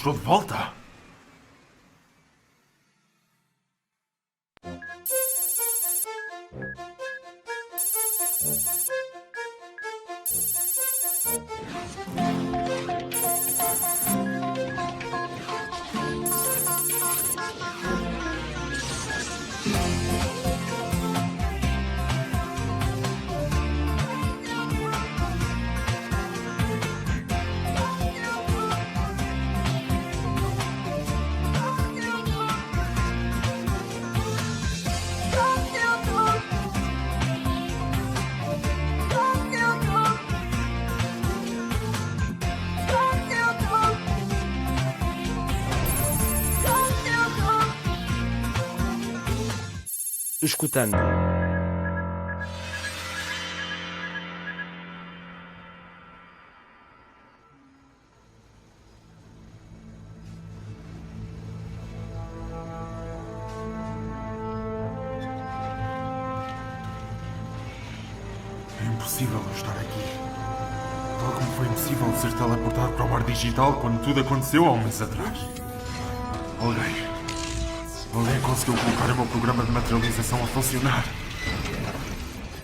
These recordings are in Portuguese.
estou de volta. Escutando. É impossível eu estar aqui. Tal como foi impossível ser teleportado para o mar digital quando tudo aconteceu há um mês atrás. Alguém conseguiu colocar o meu programa de materialização a funcionar.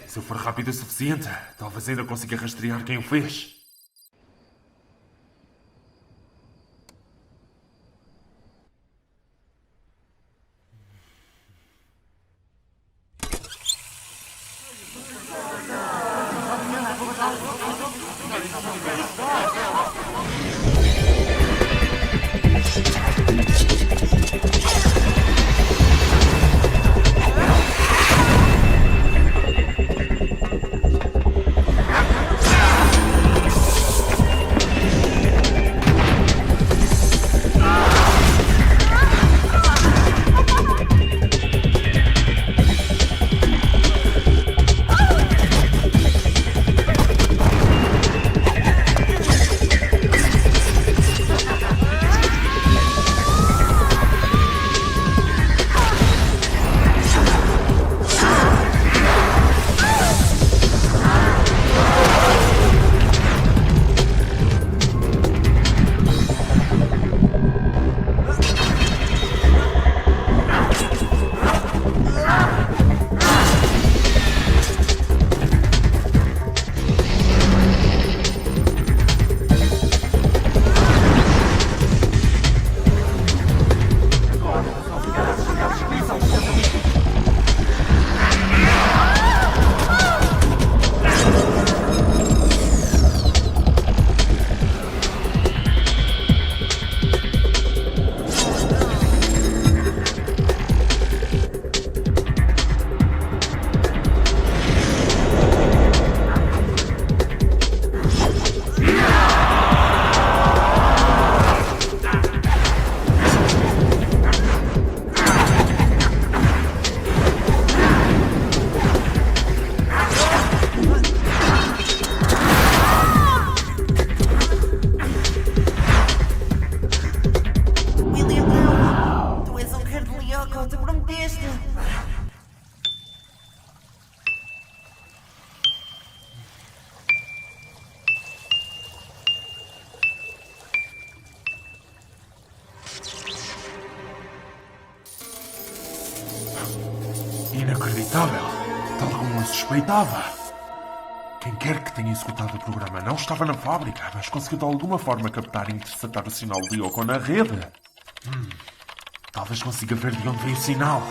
Se eu for rápido o suficiente, talvez ainda consiga rastrear quem o fez. Inacreditável! Tal como eu suspeitava! Quem quer que tenha executado o programa não estava na fábrica, mas conseguiu de alguma forma captar e interceptar o sinal de Yoko na rede. Talvez consiga ver de onde veio o sinal.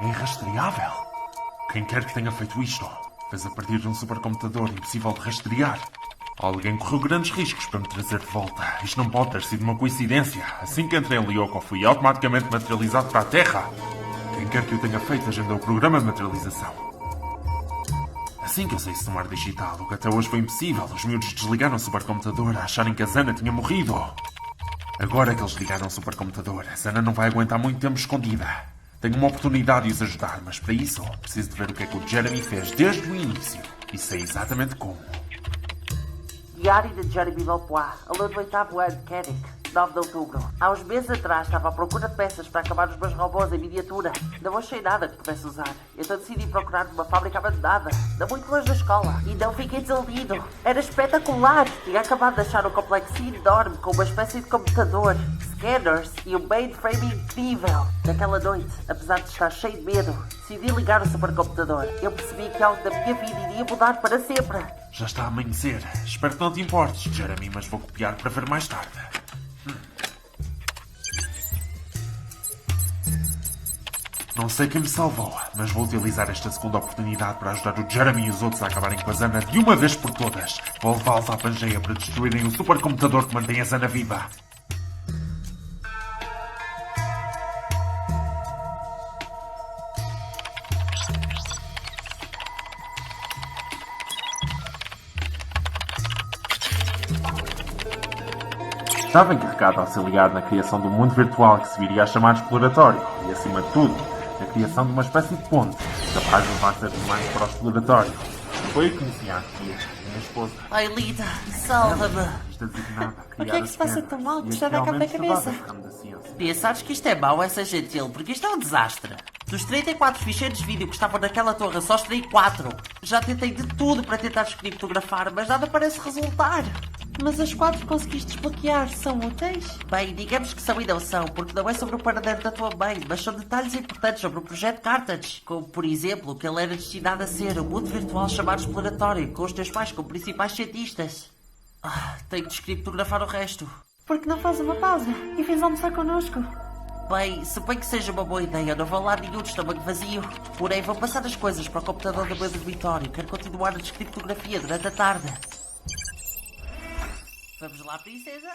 É irrastreável. Quem quer que tenha feito isto fez a partir de um supercomputador impossível de rastrear. Alguém correu grandes riscos para me trazer de volta. Isto não pode ter sido uma coincidência. Assim que entrei em Lyoko, fui automaticamente materializado para a Terra. Quem quer que o tenha feito agendou o programa de materialização. Assim que eu saísse do mar digital, o que até hoje foi impossível, os miúdos desligaram o supercomputador a acharem que a Zana tinha morrido. Agora que eles ligaram o supercomputador, a Zana não vai aguentar muito tempo escondida. Tenho uma oportunidade de os ajudar, mas para isso preciso de ver o que é que o Jeremy fez desde o início. E sei exatamente como. Diário de Jeremy Valpois, alô do 8º ano, Kennick. 9 de outubro. Há uns meses atrás estava à procura de peças para acabar os meus robôs em miniatura. Não achei nada que pudesse usar. Então decidi procurar numa fábrica abandonada, não muito longe da escola. E não fiquei desiludido. Era espetacular. Tinha acabado de achar um complexo enorme com uma espécie de computador, scanners e um mainframe incrível. Naquela noite, apesar de estar cheio de medo, decidi ligar o supercomputador. Eu percebi que algo da minha vida iria mudar para sempre. Já está a amanhecer. Espero que não te importes, Jeremy, mas vou copiar para ver mais tarde. Não sei quem me salvou, mas vou utilizar esta segunda oportunidade para ajudar o Jeremy e os outros a acabarem com a Zana de uma vez por todas. Vou levá-los à Pangeia para destruírem o supercomputador que mantém a Zana viva. Estava encarregado de auxiliar na criação do mundo virtual que se viria a chamar exploratório e, acima de tudo, na criação de uma espécie de ponte capaz de levar seres humanos para o exploratório. Foi o que conheci a minha esposa. Ai, Lita, salva-me. Isto é designado a O criar que é que se passa tão mal que está a dar cabo da cabeça? Pensares que isto é mau, essa gentil, porque isto é um desastre. Dos 34 ficheiros de vídeo que estavam naquela torre, só extraí 4. Já tentei de tudo para tentar descriptografar, mas nada parece resultar. Mas as 4 conseguiste desbloquear são úteis? Bem, digamos que são e não são, porque não é sobre o paradeiro da tua mãe, mas são detalhes importantes sobre o projeto Carthage. Como, por exemplo, que ele era destinado a ser um mundo virtual chamado exploratório, com os teus pais como principais cientistas. Tenho que descriptografar o resto. Por que não faz uma pausa e vens almoçar connosco? Bem, suponho que seja uma boa ideia, não vou lá nenhum de estômago vazio. Porém, vou passar as coisas para o computador do meu dormitório. Quero continuar a descriptografia durante a tarde. Vamos lá, princesa?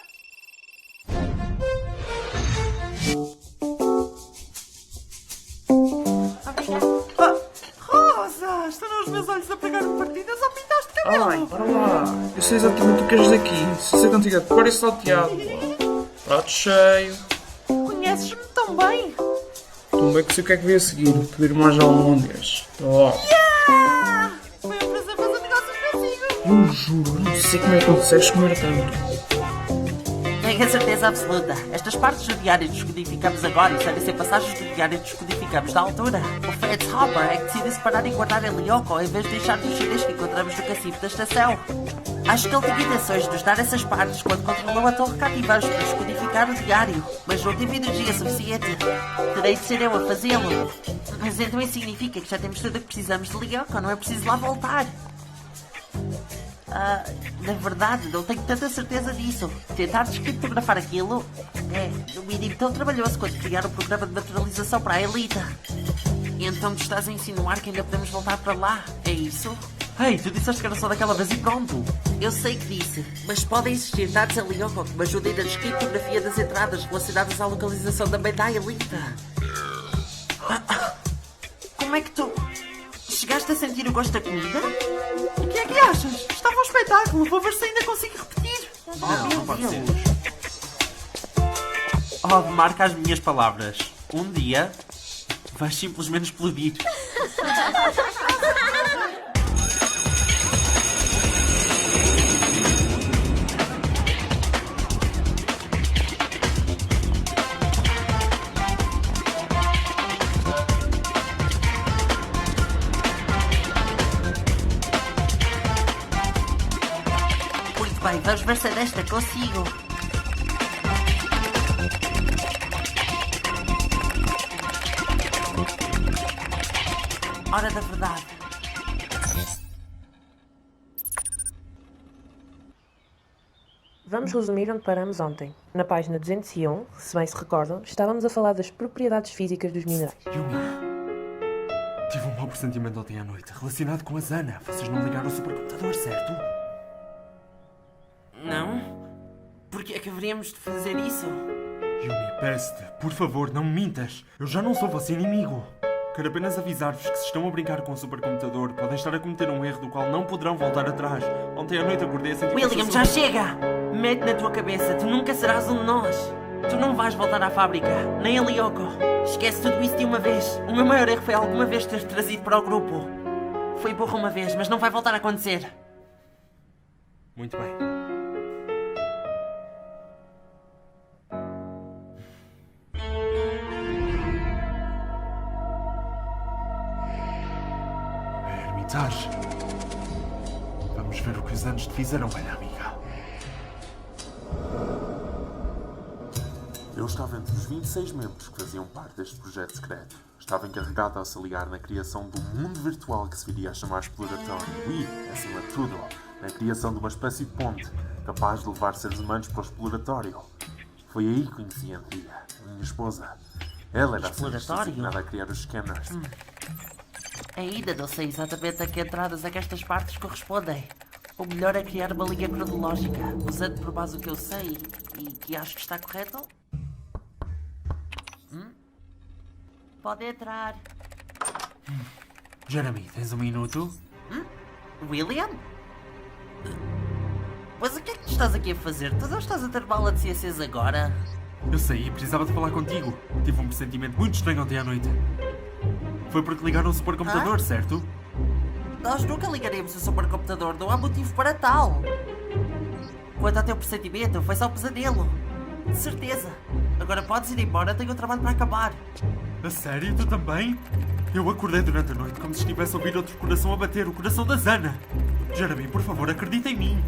Rosa! Estão os meus olhos a pegar-me partidas ou pintaste cabelo? Ai, para lá. Eu sei exatamente o que queres daqui. Se ser contigo a cor e salteado. Prato cheio. Conheces-me tão bem? Tão bem que sei o que é que veio a seguir. Pedir mais almôndegas. Top. Foi um prazer fazer negócios consigo. Eu juro, não sei como é que consegues comer tanto. Tenho a certeza absoluta. Estas partes do diário descodificamos agora e devem ser passagens do diário descodificamos na altura. O Fred Hopper é que decide separar e guardar em Lyoko em vez de deixar nos chinês que encontramos no cacifo da estação. Acho que ele tinha intenções de nos dar essas partes quando controlou a torre cativeiros para descodificar o diário, mas não tive energia suficiente. Terei de ser eu a fazê-lo. Mas então isso significa que já temos tudo o que precisamos de Lyoko, não é preciso lá voltar. Na verdade, não tenho tanta certeza disso. Tentar descriptografar aquilo é, no mínimo, tão trabalhoso quanto criar um programa de naturalização para a Elita. Então tu estás a insinuar que ainda podemos voltar para lá, é isso? Ei, tu disseste que era só daquela vez e pronto. Eu sei que disse, mas podem existir dados a Lyoko que me ajudem na descriptografia das entradas relacionadas à localização da mãe da Elita. Como é que tu... chegaste a sentir o gosto da comida? O que é que achas? Estava um espetáculo. Vou ver se ainda consigo repetir. Não pode ser. Marca as minhas palavras. Um dia vais simplesmente explodir. Muito bem, vamos ver se desta consigo. Hora da verdade. Vamos resumir onde paramos ontem. Na página 201, se bem se recordam, estávamos a falar das propriedades físicas dos minerais. Yumi, tive um mau pressentimento ontem à noite, relacionado com a Zana. Vocês não ligaram o supercomputador, certo? Não? Por que é que haveríamos de fazer isso? Yumi, peço-te, por favor, não me mintas. Eu já não sou vosso inimigo. Quero apenas avisar-vos que se estão a brincar com o supercomputador, podem estar a cometer um erro do qual não poderão voltar atrás. Ontem à noite acordei a sentir... William, já chega! Mete na tua cabeça, tu nunca serás um de nós. Tu não vais voltar à fábrica, nem a Lyoko. Esquece tudo isso de uma vez. O meu maior erro foi alguma vez ter trazido para o grupo. Foi burro uma vez, mas não vai voltar a acontecer. Muito bem. acreditar. Vamos ver o que os anos te fizeram, velha amiga. Eu estava entre os 26 membros que faziam parte deste projeto secreto. Estava encarregado a se ligar na criação de um mundo virtual que se viria a chamar exploratório. E, acima de tudo, na criação de uma espécie de ponte capaz de levar seres humanos para o exploratório. Foi aí que conheci a Andrea, a minha esposa. Ela era a Exploratório? designada a criar os scanners. Ainda não sei exatamente a que entradas é que estas partes correspondem. O melhor é criar uma linha cronológica, usando por base o que eu sei e que acho que está correto. Pode entrar. Jeremy, tens um minuto? William? Mas o que é que tu estás aqui a fazer? Tu não estás a ter aula de ciências agora? Eu sei, precisava de falar contigo. Tive um pressentimento muito estranho ontem à noite. Foi porque ligaram o supercomputador, certo? Nós nunca ligaremos o supercomputador, não há motivo para tal. Quanto ao teu pressentimento, foi só um pesadelo. De certeza. Agora podes ir embora, tenho um trabalho para acabar. A sério, tu também? Eu acordei durante a noite como se estivesse a ouvir outro coração a bater, o coração da Zana. Jeremy, por favor, acredita em mim.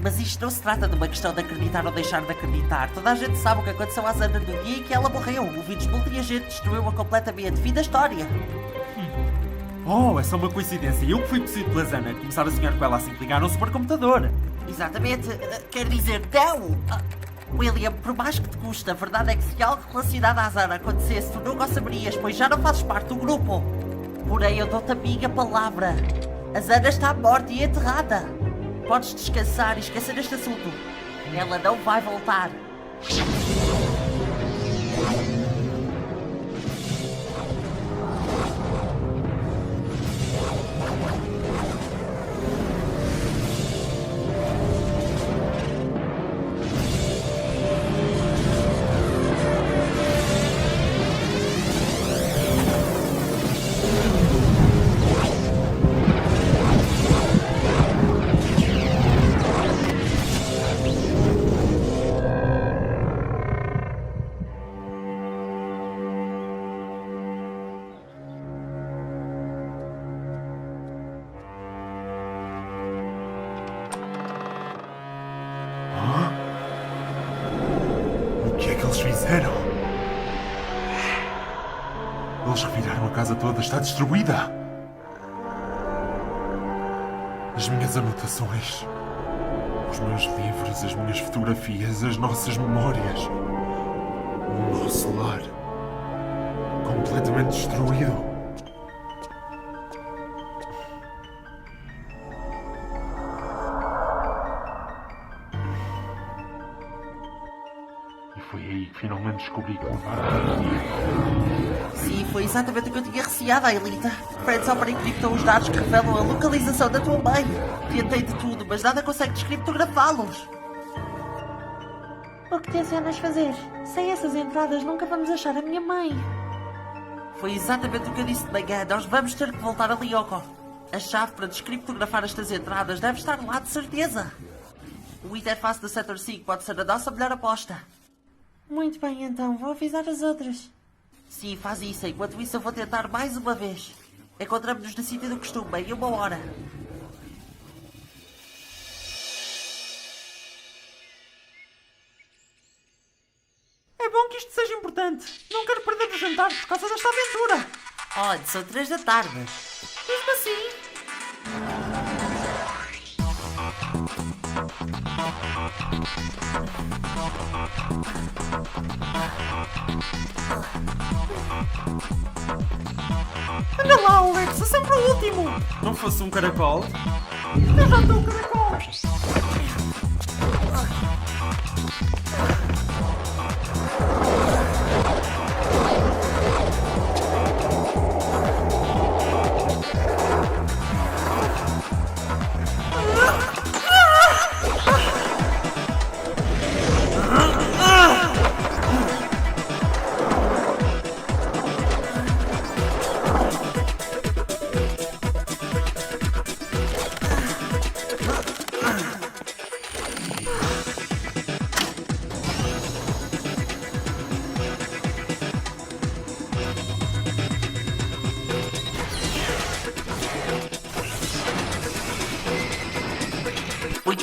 Mas isto não se trata de uma questão de acreditar ou deixar de acreditar. Toda a gente sabe o que aconteceu à Zana no dia em que ela morreu. O vírus multi-agente destruiu-a completamente. Fim da história. Oh, é só uma coincidência. Eu que fui possuído pela Zana começar a sonhar com ela assim que ligaram o supercomputador. Exatamente. Quer dizer, não! William, por mais que te custe, a verdade é que se algo relacionado à Zana acontecesse, tu nunca o saberias, pois já não fazes parte do grupo. Porém, eu dou-te a minha palavra. A Zana está morta e enterrada. Podes descansar e esquecer este assunto. Ela não vai voltar. O que é que eles fizeram? Eles reviraram a casa toda, está destruída. As minhas anotações, os meus livros, as minhas fotografias, as nossas memórias, o nosso lar, completamente destruído. E foi aí que finalmente descobri que levaram. Sim, foi exatamente o que eu tinha receado, Aelita. Fred só para encriptou os dados que revelam a localização da tua mãe. Tentei de tudo, mas nada consegue descriptografá-los. O que tencionas fazer? Sem essas entradas nunca vamos achar a minha mãe. Foi exatamente o que eu disse de manhã. Nós vamos ter que voltar a Lyoko. A chave para descriptografar estas entradas deve estar lá, de certeza. O interface da Sector 5 pode ser a nossa melhor aposta. Muito bem, então. Vou avisar as outras. Sim, faz isso. Enquanto isso, eu vou tentar mais uma vez. Encontramos-nos no sítio do costume, em 1 hora. É bom que isto seja importante. Não quero perder o jantar por causa desta aventura. Olha, são 3 da tarde. Mesmo assim. Anda lá, Alex, é sempre o último. Não fosse um caracol? Eu já estou um caracol.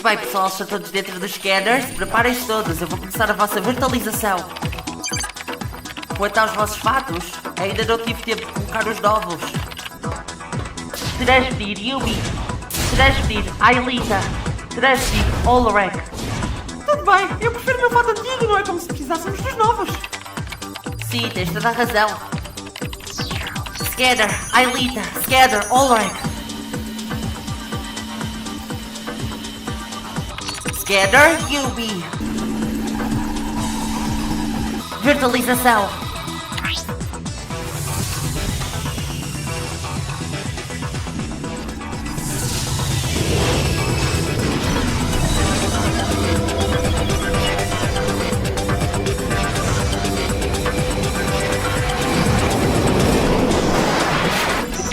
bem, pessoal, estão todos dentro dos scanners. Preparem-se todos, eu vou começar a vossa virtualização. Quanto aos vossos fatos, ainda não tive tempo de colocar os novos. Transferir Yumi. Transferir Aelita. Transferir Olorek. Tudo bem, eu prefiro o meu fato antigo, não é como se precisássemos dos novos. Sim, tens toda a razão. Scanner, Aelita, Scanner, Olorek. Scanner, Yumi. Virtualização.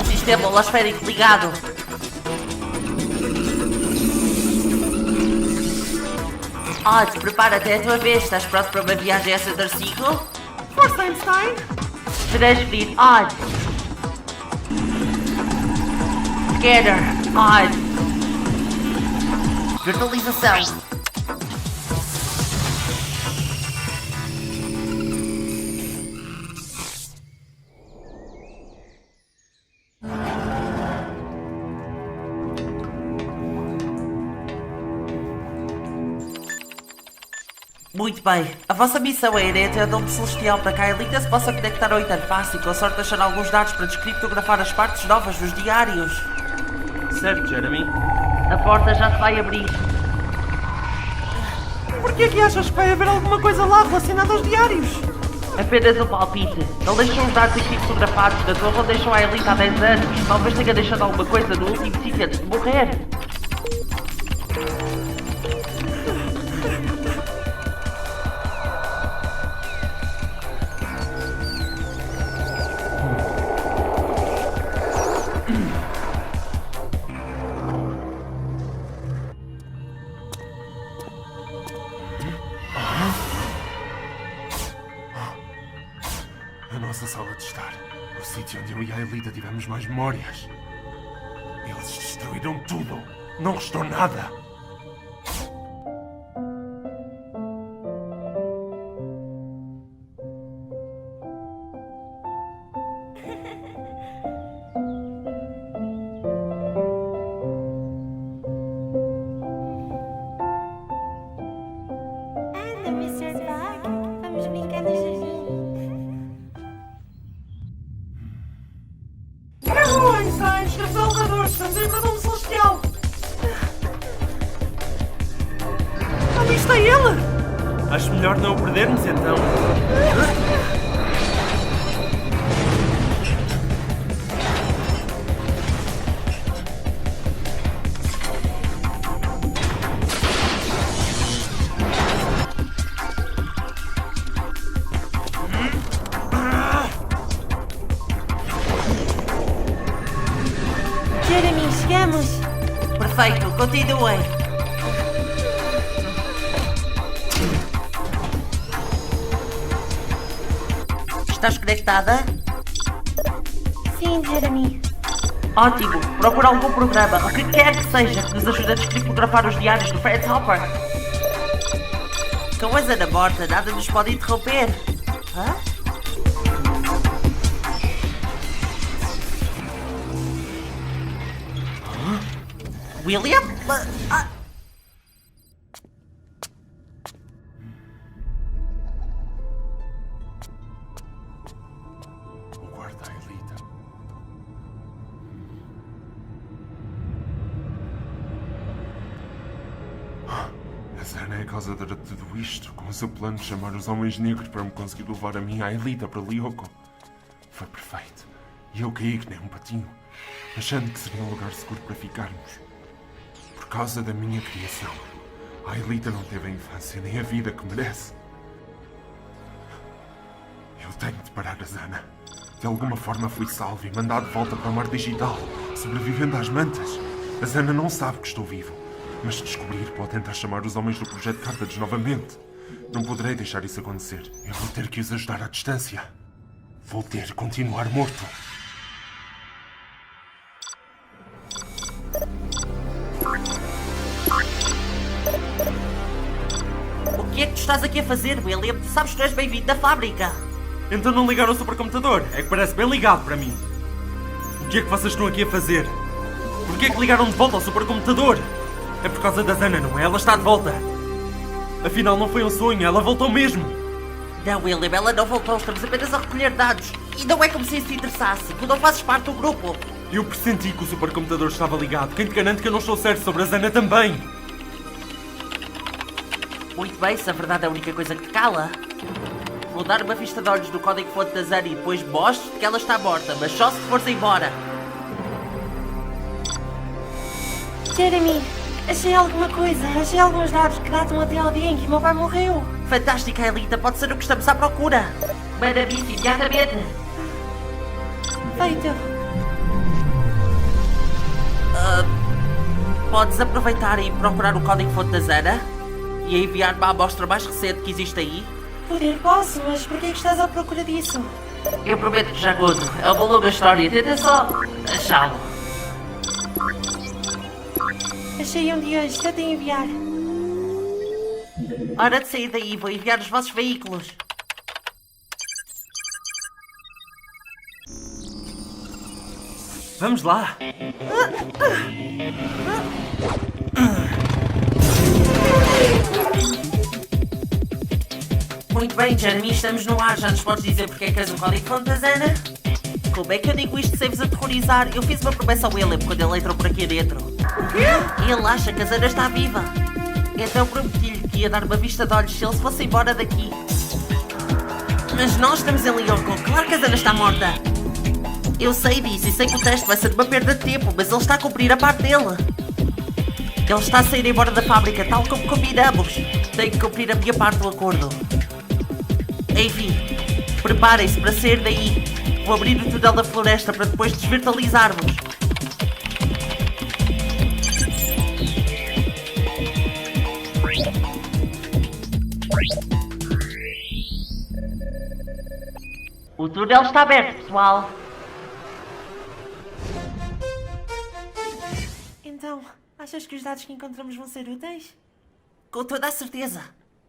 Sistema holosférico ligado. Odd, prepara-te, é a tua vez. Estás pronto para uma viagem a Center Seagull? Força, Einstein. Transferir Odd. Scanner Odd. Virtualização. Muito bem, a vossa missão é ir até a Dome Celestial para que a Aelita se possa conectar ao interface e com sorte achar alguns dados para descriptografar as partes novas dos diários. Certo, Jeremy. A porta já se vai abrir. Por que é que achas que vai haver alguma coisa lá relacionada aos diários? Apenas um palpite. Ele deixou os dados criptografados da torre onde deixou a Aelita há 10 anos. Talvez tenha deixado alguma coisa no último sítio antes de morrer. A nossa sala de estar. O sítio onde eu e a Aelita tivemos mais memórias. Eles destruíram tudo. Não restou nada. Anda, Mr. Bug, vamos brincar no jardim. Errou, Einstein. Esquece o elevador. Estamos em Dome Celestial. Ali está ele. Acho melhor não o perdermos então. Jeremy, chegamos. Perfeito, continuem. Estás conectada? Sim, Jeremy. Ótimo, procura algum programa, o que quer que seja, que nos ajude a descriptografar os diários do Fred Hopper. Com a Zana morta, nada nos pode interromper. Hã? William? O guarda Aelita. A Zana é a causadora de tudo isto, com o seu plano de chamar os homens negros para me conseguir levar a minha Aelita para Lyoko. Foi perfeito. E eu caí que nem um patinho, achando que seria um lugar seguro para ficarmos. Por causa da minha criação, a Aelita não teve a infância nem a vida que merece. Eu tenho de parar a Zana. De alguma forma fui salvo e mandado de volta para o mar digital, sobrevivendo às mantas. A Zana não sabe que estou vivo, mas se descobrir pode tentar chamar os homens do Projeto Carthage novamente. Não poderei deixar isso acontecer. Eu vou ter que os ajudar à distância. Vou ter que continuar morto. tu estás aqui a fazer, William? Tu sabes que tu és bem-vindo da fábrica. Então não ligaram o supercomputador? É que parece bem ligado para mim. O que é que vocês estão aqui a fazer? Porquê é que ligaram de volta ao supercomputador? É por causa da Zana, não é? Ela está de volta. Afinal, não foi um sonho, ela voltou mesmo. Não, William, ela não voltou. Estamos apenas a recolher dados. E não é como se isso te interessasse. Tu não fazes parte do grupo. Eu pressenti que o supercomputador estava ligado. Quem te garante que eu não estou certo sobre a Zana também? Muito bem, se a verdade é a única coisa que te cala. Vou dar uma vista de olhos do código-fonte da Zana e depois mostro-te que ela está morta, mas só se fores embora. Jeremy, achei alguma coisa. Achei alguns dados que datam até ao dia em que o meu pai morreu. Fantástica, Elita. Pode ser o que estamos à procura. Manda isso imediatamente. Feito. Podes aproveitar e procurar o código-fonte da Zana e enviar-me a amostra mais recente que existe aí? Poder posso, mas porquê que estás à procura disso? Eu prometo-te, Jagodo. É uma longa história. Tenta só achá-lo. Achei um de hoje. Tenta enviar. Hora de sair daí. Vou enviar os vossos veículos. Vamos lá. Muito bem, Jeremy, estamos no ar. Já nos podes dizer porque é que és o código-fonte da Zana? Como é que eu digo isto sem vos aterrorizar? Eu fiz uma promessa ao William quando ele entrou por aqui dentro. O quê? Ele acha que a Zana está viva. Então prometi-lhe que ia dar uma vista de olhos se ele se fosse embora daqui. Mas nós estamos em Lyoko. Claro que a Zana está morta. Eu sei disso e sei que o teste vai ser uma perda de tempo, mas ele está a cumprir a parte dele. Ele está a sair embora da fábrica, tal como combinamos. Tenho que cumprir a minha parte do acordo. Enfim, preparem-se para sair daí. Vou abrir o túnel da floresta para depois desvirtualizar-vos. O túnel está aberto, pessoal. Então, achas que os dados que encontramos vão ser úteis? Com toda a certeza.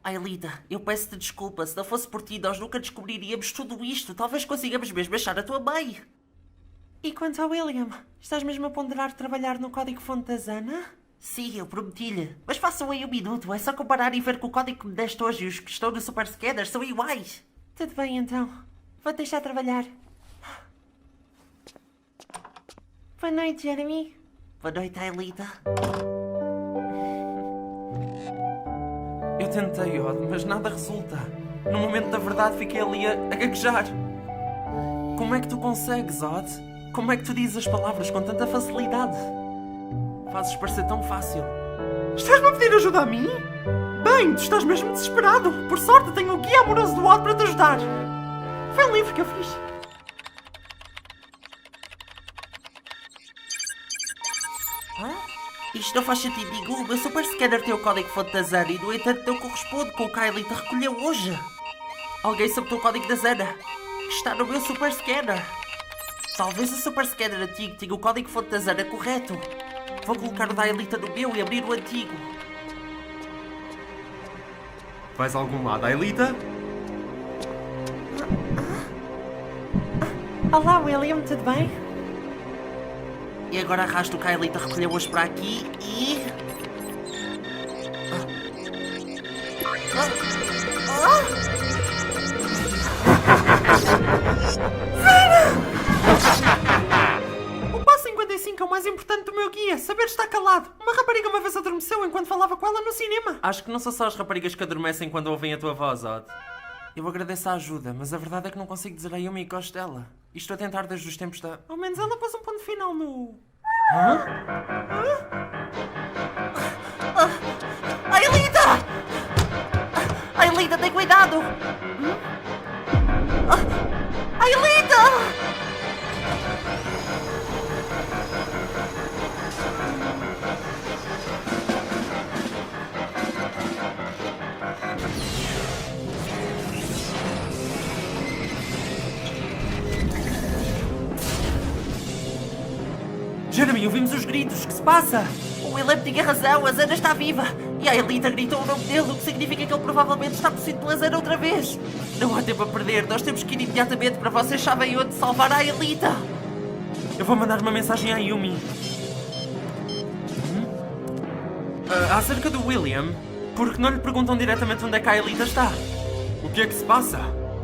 Aelita, eu peço-te desculpa. Se não fosse por ti, nós nunca descobriríamos tudo isto. Talvez consigamos mesmo achar a tua mãe. E quanto ao William? Estás mesmo a ponderar trabalhar no código-fonte da Zana? Sim, eu prometi-lhe. Mas façam aí um minuto. É só comparar e ver que o código que me deste hoje e os que estão no Super Scanner são iguais. Tudo bem, então. Vou-te deixar trabalhar. Boa noite, Jeremy. Boa noite, Aelita. Eu tentei, Odd, mas nada resulta. No momento da verdade fiquei ali a gaguejar. Como é que tu consegues, Odd? Como é que tu dizes as palavras com tanta facilidade? Fazes parecer tão fácil. Estás-me a pedir ajuda a mim? Bem, tu estás mesmo desesperado. Por sorte, tenho o guia amoroso do Odd para te ajudar. Foi um livro que eu fiz. Isto não faz sentido nenhum. O meu Super Scanner tem o código-fonte da Zana e, no entanto, não corresponde com o que a Aelita recolheu hoje. Alguém sabotou o código da Zana, que está no meu Super Scanner. Talvez o Super Scanner antigo tenha o código-fonte da Zana correto. Vou colocar o da Aelita no meu e abrir o antigo. Vais a algum lado, Aelita? Olá, William, tudo bem? E agora arrasto o que a Aelita recolheu hoje para aqui e... O passo 55 é o mais importante do meu guia. Saber estar calado. Uma rapariga uma vez adormeceu enquanto falava com ela no cinema. Acho que não são só as raparigas que adormecem quando ouvem a tua voz, Odd. Eu agradeço a ajuda, mas a verdade é que não consigo dizer a Yumi que gosto dela. Isto a tentar desde os tempos da... Ao menos ela pôs um ponto final no... Aelita! Aelita, tem cuidado! Aelita! Jeremy, ouvimos os gritos. Que se passa? O William tinha razão, a Zana está viva. E a Elita gritou o nome dele, o que significa que ele provavelmente está possuído de laser outra vez. Não há tempo a perder, nós temos que ir imediatamente para vocês sabem onde salvar a Elita. Eu vou mandar uma mensagem à Yumi. Acerca do William, por que não lhe perguntam diretamente onde é que a Elita está? O que é que se passa?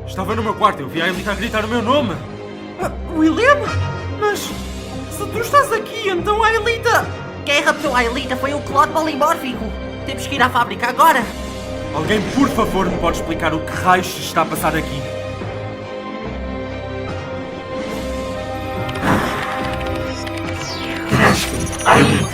Estava no meu quarto, eu vi a Elita a gritar o meu nome. William? Mas se tu estás aqui, então a Elita... Quem raptou a Elita foi o clone polimórfico. Temos que ir à fábrica agora. Alguém, por favor, me pode explicar o que raios se está a passar aqui? A Elita